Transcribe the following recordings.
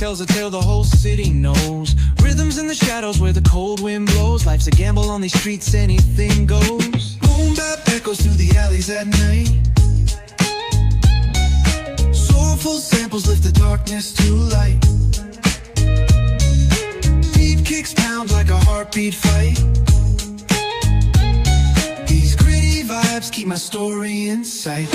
tells a tale the whole city knows. Rhythms in the shadows where the cold wind blows. Life's a gamble on these streets, anything goes. Boom bap echoes through the alleys at night. Soulful samples lift the darkness to light. Beat kicks pound like a heartbeat fight. These gritty vibes keep my story in sight.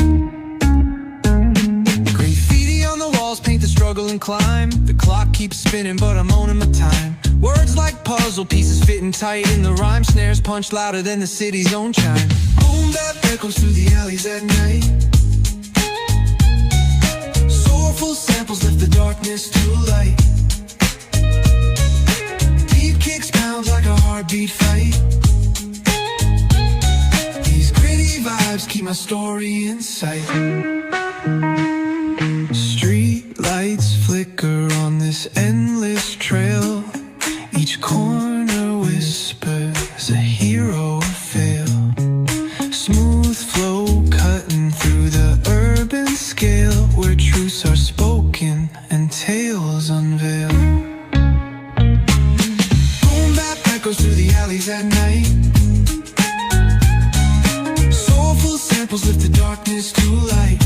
Graffiti on the walls paint the struggle and climb. The clock keeps spinning but I'm owning my time. Words like puzzle pieces fitting tight in the rhyme. Snares punch louder than the city's own chime. Boom bap echoes through the alleys at night. Soulful samples lift the darkness to light. Beat kicks pounds like a heartbeat fight. These gritty vibes keep my story in sight. Street lights flicker on this endless trail. Each corner whispers a hero fail. Smooth flow cutting through the urban scale, where truths are spoken and tales unveil. Boom bap echoes through the alleys at night. Soulful samples lift the darkness to light.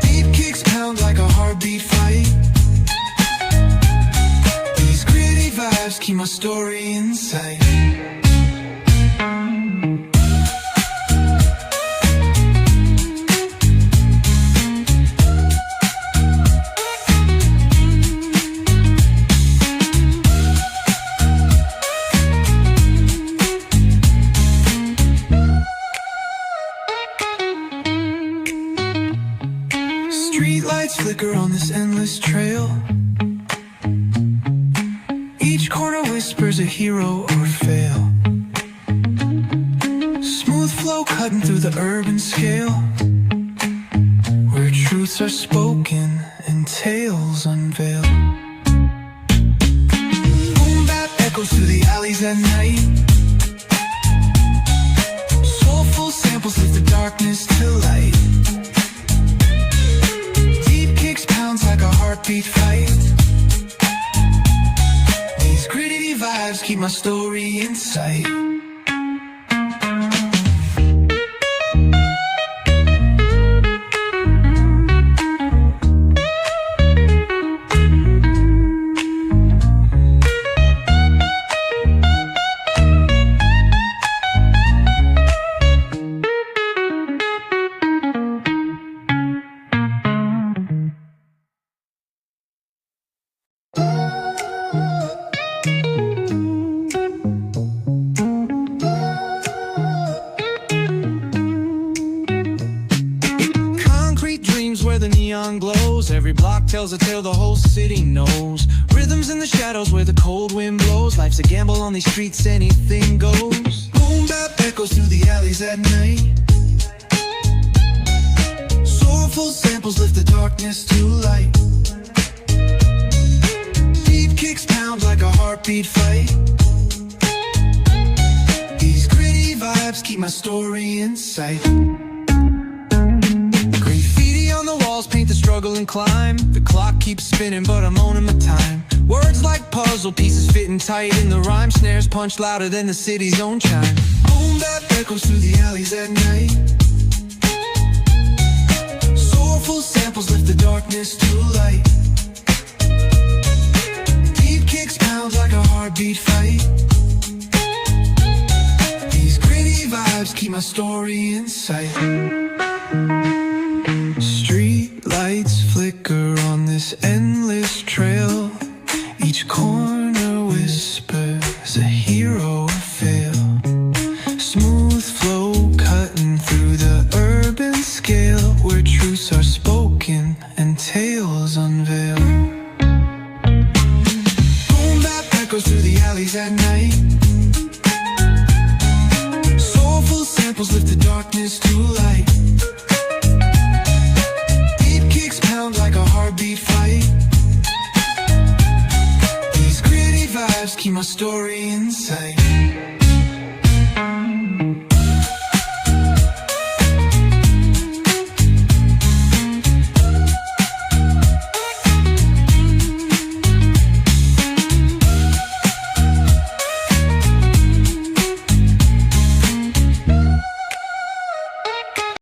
Beat kicks pound like a heartbeat fight. These gritty vibes keep my story in sight. Street lights flicker on this endless trail. Each corner whispers a hero or fail. Smooth flow cutting through the urban scale, where truths are spoken and tales unveil. Boom bap echoes through the alleys at night. Soulful samples lift the darkness to light. Like a heartbeat fight. These gritty vibes keep my story in sight. Where the neon glows, every block tells a tale the whole city knows. Rhythms in the shadows where the cold wind blows. Life's a gamble on these streets, anything goes. Boom bap echoes through the alleys at night. Soulful samples lift the darkness to light. Beat kicks pound like a heartbeat fight. These gritty vibes keep my story in sight. On the walls paint the struggle and climb. The clock keeps spinning but I'm owning my time. Words like puzzle pieces fitting tight in the rhyme. Snares punch louder than the city's own chime. Boom bap echoes through the alleys at night. Soulful samples lift the darkness to light. Beat kicks pounds like a heartbeat fight. These gritty vibes keep my story in sight. Street lights flicker on this endless trail. Each corner whispers a hero fail. Smooth flow cutting through the urban scale, where truths are spoken and tales unveil. Boom bap echoes through the alleys at night. Soulful samples lift the darkness to light. Like a heartbeat fight. These gritty vibes keep my story in sight.